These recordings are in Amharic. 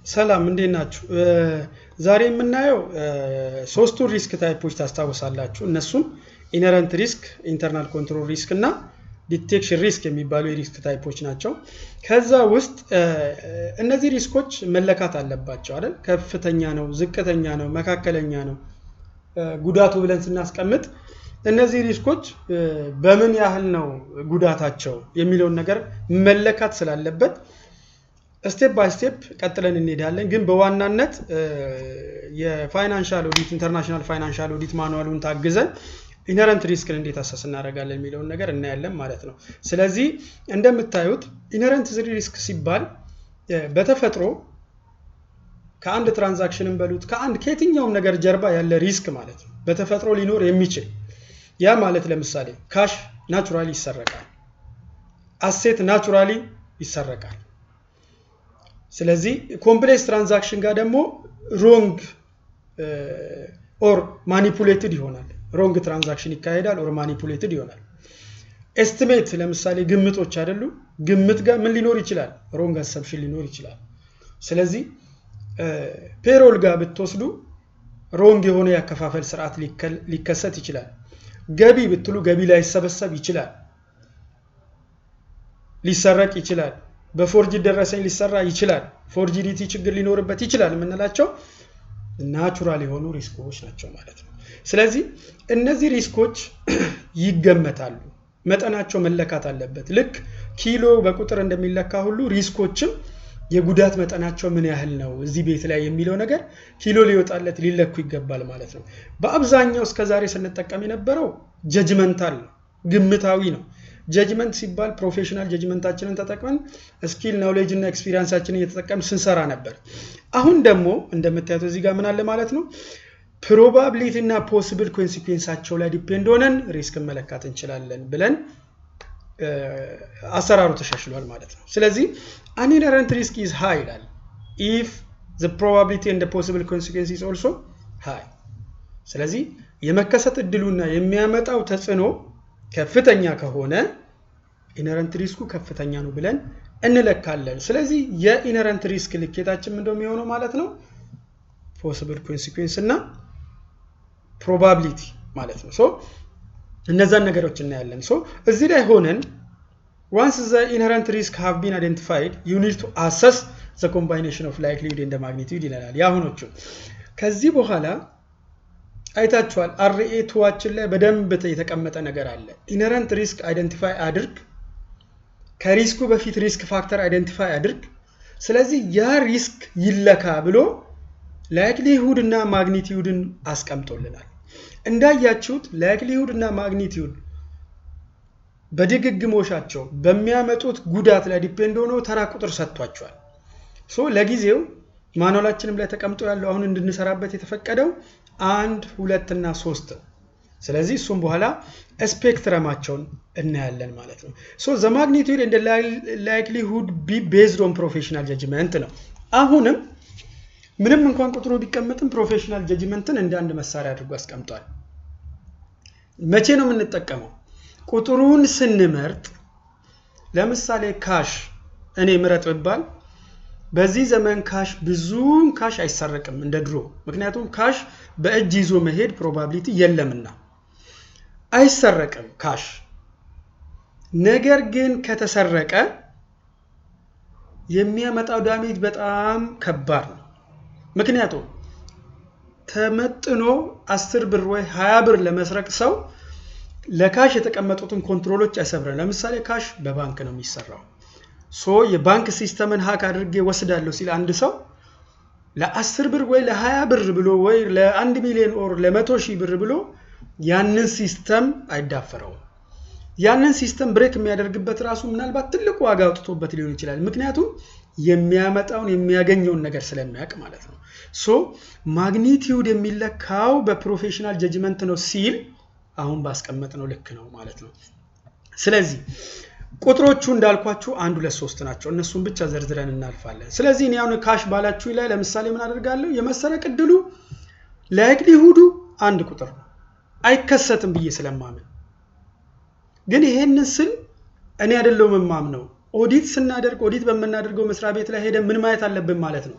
ሰላም እንዴት ናችሁ? ዛሬ የምናየው ሶስቱ ሪስክ ታይፖች ታስታውሳላችሁ። እነሱም ኢነረንት ሪስክ፣ ኢንተርናል ኮንትሮል ሪስክ እና ዲቴክሽን ሪስክ የሚባሉ የሪስክ ታይፖች ናቸው። ከዛ ውስጥ እነዚህ ሪስኮች መለካት አለባቸው አይደል? ከፍተኛ ነው፣ ዝቅተኛ ነው፣ መካከለኛ ነው ጉዳቱ ብለን ስናስቀምጥ እነዚህ ሪስኮች በምን ያህል ነው ጉዳታቸው የሚለውን ነገር መለካት ስላለበት ስቴፕ ባይ ስቴፕ ቀጥለን እንሄዳለን። ግን በዋናነት የፋይናንሻል ኦዲት ኢንተርናሽናል ፋይናንሻል ኦዲት ማኑዋሉን ታግዘን ኢነረንት ሪስክን እንዴት አሰስ እናደርጋለን የሚለውን ነገር እናያለን ማለት ነው። ስለዚህ እንደምታዩት ኢነረንት ሪስክ ሲባል በተፈጥሮ ከአንድ ትራንዛክሽንን በሉት ከየትኛውም ነገር ጀርባ ያለ ሪስክ ማለት ነው። በተፈጥሮ ሊኖር የሚችል ያ ማለት ለምሳሌ ካሽ ናቹራሊ ይሰረቃል፣ አሴት ናቹራሊ ይሰረቃል። ስለዚህ ኮምፕሌክስ ትራንዛክሽን ጋር ደግሞ ሮንግ ኦር ማኒፑሌትድ ይሆናል። ሮንግ ትራንዛክሽን ይካሄዳል ኦር ማኒፑሌትድ ይሆናል። ኤስቲሜት ለምሳሌ ግምቶች አይደሉ? ግምት ጋር ምን ሊኖር ይችላል? ሮንግ አሰምፕሽን ሊኖር ይችላል። ስለዚህ ፔሮል ጋር ብትወስዱ ሮንግ የሆነ ያከፋፈል ስርዓት ሊከሰት ይችላል። ገቢ ብትሉ ገቢ ላይ ይሰበሰብ ይችላል፣ ሊሰረቅ ይችላል። በፎርጅ ደረሰኝ ሊሰራ ይችላል። ፎርጂዲቲ ችግር ሊኖርበት ይችላል። የምንላቸው ናቹራል የሆኑ ሪስኮች ናቸው ማለት ነው። ስለዚህ እነዚህ ሪስኮች ይገመታሉ፣ መጠናቸው መለካት አለበት። ልክ ኪሎ በቁጥር እንደሚለካ ሁሉ ሪስኮችም የጉዳት መጠናቸው ምን ያህል ነው እዚህ ቤት ላይ የሚለው ነገር ኪሎ ሊወጣለት ሊለኩ ይገባል ማለት ነው። በአብዛኛው እስከዛሬ ስንጠቀም የነበረው ጀጅመንታል ነው፣ ግምታዊ ነው። ጀጅመንት ሲባል ፕሮፌሽናል ጀጅመንታችንን ተጠቅመን ስኪል ናውሌጅ እና ኤክስፒሪየንሳችንን እየተጠቀምን ስንሰራ ነበር። አሁን ደግሞ እንደምታዩት እዚህ ጋር ምን አለ ማለት ነው፣ ፕሮባቢሊቲ እና ፖሲብል ኮንሲኩዌንሳቸው ላይ ዲፔንድ ሆነን ሪስክ መለካት እንችላለን ብለን አሰራሩ ተሻሽሏል ማለት ነው። ስለዚህ an inherent risk is high ይላል if the probability and the possible consequence is also high። ስለዚህ የመከሰት እድሉና የሚያመጣው ተጽዕኖ ከፍተኛ ከሆነ ኢነረንት ሪስኩ ከፍተኛ ነው ብለን እንለካለን። ስለዚህ የኢነረንት ሪስክ ልኬታችን ምንድነው የሚሆነው ማለት ነው? ፖሲብል ኮንሲኩዌንስ እና ፕሮባቢሊቲ ማለት ነው። እነዛን ነገሮች እናያለን። እዚህ ላይ ሆነን once the inherent risk have been identified you need to assess the combination of likelihood and the magnitude ይላል። ያሁኖቹ ከዚህ በኋላ አይታችኋል። RA2 ላይ በደንብ የተቀመጠ ነገር አለ። ኢነረንት ሪስክ አይደንቲፋይ አድርግ፣ ከሪስኩ በፊት ሪስክ ፋክተር አይደንቲፋይ አድርግ። ስለዚህ ያ ሪስክ ይለካ ብሎ ላይክሊሁድ እና ማግኒቲዩድን አስቀምጦልናል። እንዳያችሁት ላይክሊሁድ እና ማግኒቲዩድ በድግግሞሻቸው በሚያመጡት ጉዳት ላይ ዲፔንድ ሆኖ ተራ ቁጥር ሰጥቷቸዋል። ለጊዜው ማኑዋላችንም ላይ ተቀምጦ ያለው አሁን እንድንሰራበት የተፈቀደው 1 2 እና 3 ነው። ስለዚህ እሱም በኋላ ስፔክትረማቸውን እናያለን ማለት ነው። the magnitude and the likelihood be based on professional judgment ነው። አሁንም ምንም እንኳን ቁጥሩ ቢቀመጥም ፕሮፌሽናል ጀጅመንትን እንደ አንድ መሳሪያ አድርጎ አስቀምጧል። መቼ ነው የምንጠቀመው? ቁጥሩን ስንመርጥ ለምሳሌ ካሽ እኔ ምረጥ ብባል በዚህ ዘመን ካሽ ብዙን ካሽ አይሰረቅም እንደ ድሮ። ምክንያቱም ካሽ በእጅ ይዞ መሄድ ፕሮባቢሊቲ የለምና አይሰረቅም ካሽ። ነገር ግን ከተሰረቀ የሚያመጣው ዳሜጅ በጣም ከባድ ነው። ምክንያቱም ተመጥኖ 10 ብር ወይ 20 ብር ለመስረቅ ሰው ለካሽ የተቀመጡትን ኮንትሮሎች ያሰብራል። ለምሳሌ ካሽ በባንክ ነው የሚሰራው። የባንክ ሲስተምን ሃክ አድርጌ ወስዳለሁ ሲል አንድ ሰው ለ10 ብር ወይ ለ20 ብር ብሎ ወይ ለ1 ሚሊዮን ኦር ለ100,000 ብር ብሎ ያንን ሲስተም አይዳፈረውም። ያንን ሲስተም ብሬክ የሚያደርግበት ራሱ ምናልባት ትልቁ ዋጋ አውጥቶበት ሊሆን ይችላል። ምክንያቱም የሚያመጣውን የሚያገኘውን ነገር ስለሚያውቅ ማለት ነው። ማግኒቲዩድ የሚለካው በፕሮፌሽናል ጀጅመንት ነው ሲል አሁን ባስቀመጥ ነው ልክ ነው ማለት ነው። ስለዚህ ቁጥሮቹ እንዳልኳችሁ 1 2 3 ናቸው። እነሱን ብቻ ዘርዝረን እናልፋለን። ስለዚህ እኔ አሁን ካሽ ባላችሁ ላይ ለምሳሌ ምን አደርጋለሁ? የመሰረቅ እድሉ ላይክሊሁዱ 1 ቁጥር ነው አይከሰትም ብዬ ስለማምን። ግን ይሄንን ስል እኔ አይደለሁም የማምነው ኦዲት ስናደርግ ኦዲት በመናደርገው መስሪያ ቤት ላይ ሄደን ምን ማየት አለብን ማለት ነው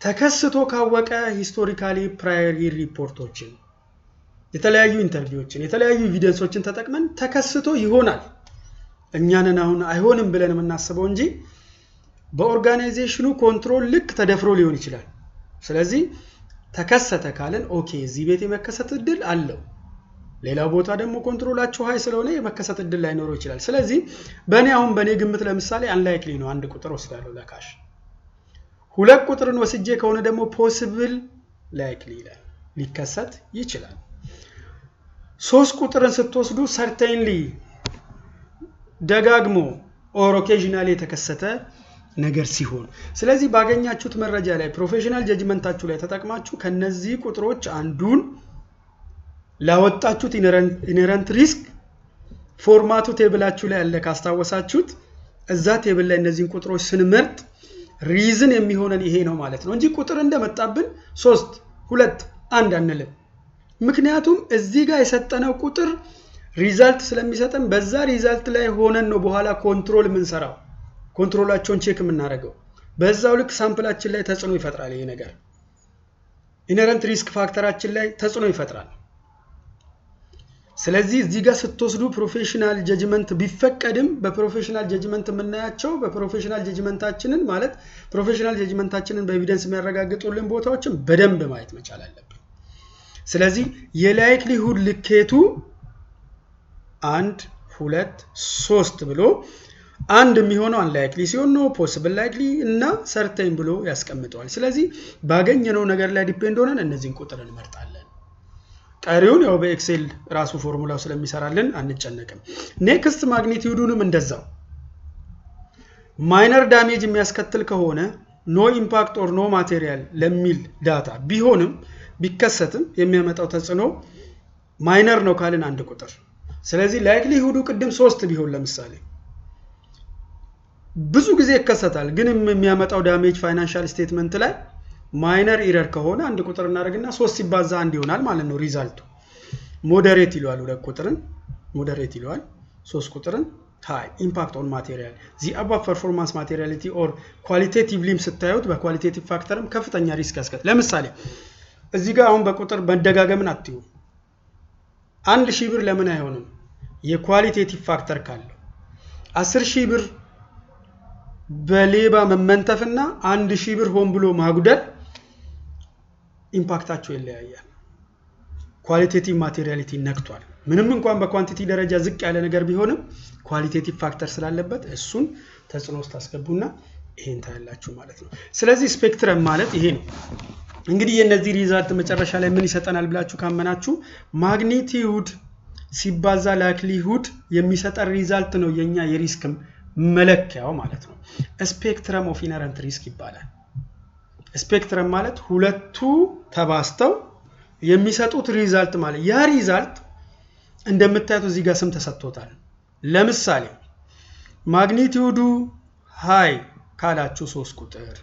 ተከስቶ ካወቀ ሂስቶሪካሊ ፕራየር ሪፖርቶችን የተለያዩ ኢንተርቪዎችን የተለያዩ ኤቪደንሶችን ተጠቅመን ተከስቶ ይሆናል እኛንን አሁን አይሆንም ብለን የምናስበው እንጂ በኦርጋናይዜሽኑ ኮንትሮል ልክ ተደፍሮ ሊሆን ይችላል ስለዚህ ተከሰተ ካለን ኦኬ እዚህ ቤት የመከሰት እድል አለው ሌላው ቦታ ደግሞ ኮንትሮላቸው ሃይ ስለሆነ የመከሰት እድል ላይኖረው ይችላል ስለዚህ በኔ ግምት ለምሳሌ አንላይክሊ ነው አንድ ቁጥር ወስዳለሁ ለካሽ ሁለት ቁጥርን ወስጄ ከሆነ ደግሞ ፖሲብል ላይክሊ ይላል ሊከሰት ይችላል ሶስት ቁጥርን ስትወስዱ ሰርቴንሊ ደጋግሞ ኦር ኦኬዥናሊ የተከሰተ ነገር ሲሆን ስለዚህ ባገኛችሁት መረጃ ላይ ፕሮፌሽናል ጀጅመንታችሁ ላይ ተጠቅማችሁ ከነዚህ ቁጥሮች አንዱን ላወጣችሁት ኢነረንት ሪስክ ፎርማቱ ቴብላችሁ ላይ አለ ካስታወሳችሁት እዛ ቴብል ላይ እነዚህን ቁጥሮች ስንመርጥ ሪዝን የሚሆነን ይሄ ነው ማለት ነው እንጂ ቁጥር እንደመጣብን 3 2 1 አንልም ምክንያቱም እዚህ ጋር የሰጠነው ቁጥር ሪዛልት ስለሚሰጠን በዛ ሪዛልት ላይ ሆነን ነው በኋላ ኮንትሮል ምንሰራው ኮንትሮላቸውን ቼክ ምናደርገው በዛው ልክ ሳምፕላችን ላይ ተጽዕኖ ይፈጥራል ይሄ ነገር ኢነረንት ሪስክ ፋክተራችን ላይ ተጽዕኖ ይፈጥራል ስለዚህ እዚህ ጋር ስትወስዱ ፕሮፌሽናል ጀጅመንት ቢፈቀድም በፕሮፌሽናል ጀጅመንት የምናያቸው በፕሮፌሽናል ጀጅመንታችንን ማለት ፕሮፌሽናል ጀጅመንታችንን በኤቪደንስ የሚያረጋግጡልን ቦታዎችን በደንብ ማየት መቻል አለብን ስለዚህ የላይክሊሁድ ልኬቱ 1 2 3 ብሎ አንድ የሚሆነው አንላይክሊ ሲሆን ነው ፖሲብል ላይክሊ እና ሰርቴን ብሎ ያስቀምጣል ስለዚህ ባገኘነው ነገር ላይ ዲፔንድ ሆነን እነዚህን ቁጥር እንመርጣለን ቀሪውን ያው በኤክሴል ራሱ ፎርሙላው ስለሚሰራልን አንጨነቅም ኔክስት ማግኒቲዩዱንም እንደዛው ማይነር ዳሜጅ የሚያስከትል ከሆነ ኖ ኢምፓክት ኦር ኖ ማቴሪያል ለሚል ዳታ ቢሆንም ቢከሰትም የሚያመጣው ተጽዕኖ ማይነር ነው ካልን አንድ ቁጥር ስለዚህ ላይክሊሁዱ ቅድም 3 ቢሆን ለምሳሌ ብዙ ጊዜ ይከሰታል ግን የሚያመጣው ዳሜጅ ፋይናንሻል ስቴትመንት ላይ ማይነር ኢረር ከሆነ አንድ ቁጥር እናደርግና 3 ሲባዛ አንድ ይሆናል ማለት ነው ሪዛልቱ ሞዴሬት ይሏል ሁለት ቁጥርን ሞዴሬት ይሏል 3 ቁጥርን ሃይ ኢምፓክት ኦን ማቴሪያል ዚ አባቭ ፐርፎርማንስ ማቴሪያሊቲ ኦር ኳሊቴቲቭሊም ስታዩት በኳሊቴቲቭ ፋክተርም ከፍተኛ ሪስክ ያስከትላል ለምሳሌ እዚህ ጋር አሁን በቁጥር መደጋገምን አትዩ 1000 ብር ለምን አይሆንም የኳሊቴቲቭ ፋክተር ካለው 10000 ብር በሌባ መመንተፍና 1000 ብር ሆን ብሎ ማጉደል ኢምፓክታቸው ይለያያል ኳሊቴቲቭ ማቴሪያሊቲ ነክቷል ምንም እንኳን በኳንቲቲ ደረጃ ዝቅ ያለ ነገር ቢሆንም ኳሊቴቲቭ ፋክተር ስላለበት እሱን ተጽዕኖ ውስጥ አስገቡና ይሄን ታያላችሁ ማለት ነው ስለዚህ ስፔክትረም ማለት ይሄ ነው እንግዲህ የነዚህ ሪዛልት መጨረሻ ላይ ምን ይሰጠናል ብላችሁ ካመናችሁ ማግኒቲዩድ ሲባዛ ላይክሊሁድ የሚሰጠን ሪዛልት ነው የኛ የሪስክ መለኪያው ማለት ነው ስፔክትረም ኦፍ ኢነረንት ሪስክ ይባላል ስፔክትረም ማለት ሁለቱ ተባስተው የሚሰጡት ሪዛልት ማለት ያ ሪዛልት እንደምታዩት እዚህ ጋር ስም ተሰጥቶታል ለምሳሌ ማግኒቲዩዱ ሃይ ካላችሁ 3 ቁጥር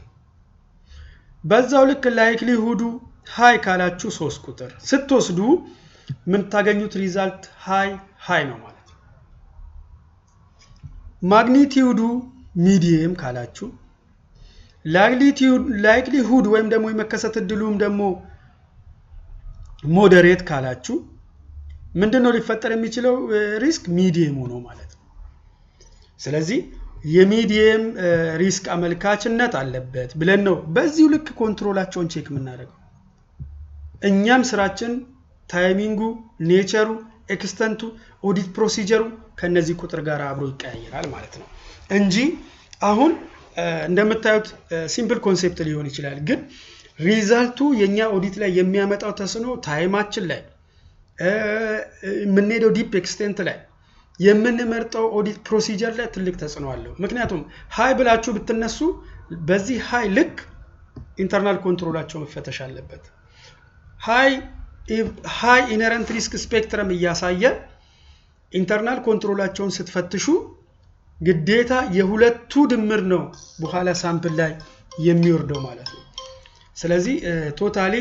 በዛው ልክ ላይክሊሁዱ ሃይ ካላችሁ 3 ቁጥር ስትወስዱ ምን ታገኙት ሪዛልት ሃይ ነው ማለት ነው ማግኒቲዩዱ ሚዲየም ካላችሁ ላይክሊሁድ ወይም ደግሞ የመከሰት እድሉም ደግሞ ሞዴሬት ካላችሁ ምንድነው ሊፈጠር የሚችለው ሪስክ ሚዲየም ሆኖ ማለት ነው ስለዚህ የሚዲየም ሪስክ አመልካችነት አለበት ብለን ነው በዚሁ ልክ ኮንትሮላቸውን ቼክ የምናደርገው እኛም ስራችን ታይሚንጉ ኔቸሩ ኤክስተንቱ ኦዲት ፕሮሲጀሩ ከነዚህ ቁጥር ጋር አብሮ ይቀያየራል ማለት ነው እንጂ አሁን እንደምታዩት ሲምፕል ኮንሴፕት ሊሆን ይችላል ግን ሪዛልቱ የኛ ኦዲት ላይ የሚያመጣው ተጽዕኖ ታይማችን ላይ ምንሄደው ዲፕ ኤክስቴንት ላይ የምንመርጠው ኦዲት ፕሮሲጀር ላይ ትልቅ ተጽዕኖ አለው ምክንያቱም ሃይ ብላችሁ ብትነሱ በዚህ ሃይ ልክ ኢንተርናል ኮንትሮላቸው መፈተሽ አለበት ሃይ ኢነረንት ሪስክ ስፔክትረም እያሳየ ኢንተርናል ኮንትሮላቸውን ስትፈትሹ ግዴታ የሁለቱ ድምር ነው በኋላ ሳምፕል ላይ የሚወርደው ማለት ነው ስለዚህ ቶታሊ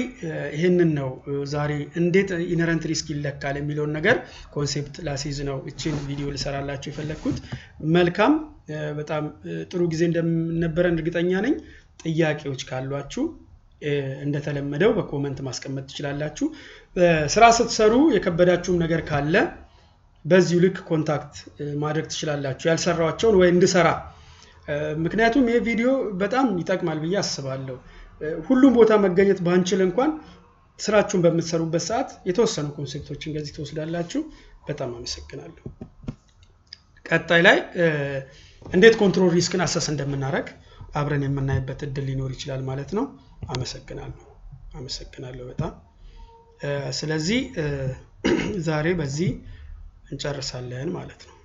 ይሄንን ነው ዛሬ እንዴት ኢነረንት ሪስክ ይለካል የሚለውን ነገር ኮንሴፕት ላሲዝ ነው እቺን ቪዲዮ ልሰራላችሁ የፈለኩት መልካም በጣም ጥሩ ጊዜ እንደነበረን እርግጠኛ ነኝ ጥያቄዎች ካሏችሁ እንደተለመደው በኮሜንት ማስቀመጥ ትችላላችሁ ስራ ስትሰሩ የከበዳችሁም ነገር ካለ በዚሁ ልክ ኮንታክት ማድረግ ትችላላችሁ ያልሰራዋቸውን ወይ እንድሰራ ምክንያቱም ይሄ ቪዲዮ በጣም ይጠቅማል ብዬ አስባለሁ ሁሉም ቦታ መገኘት ባንችል እንኳን ስራችሁን በመሰሩበት ሰዓት የተወሰኑ ኮንሰፕቶችን ገዚህ ተወስዳላችሁ በጣም አመሰግናለሁ ቀጣይ ላይ እንዴት ኮንትሮል ሪስክን አሰስ እንደምናረግ አብረን የምናይበት እድል ሊኖር ይችላል ማለት ነው አመሰግናለሁ በጣም ስለዚህ ዛሬ በዚህ እንጨርሳለን ማለት ነው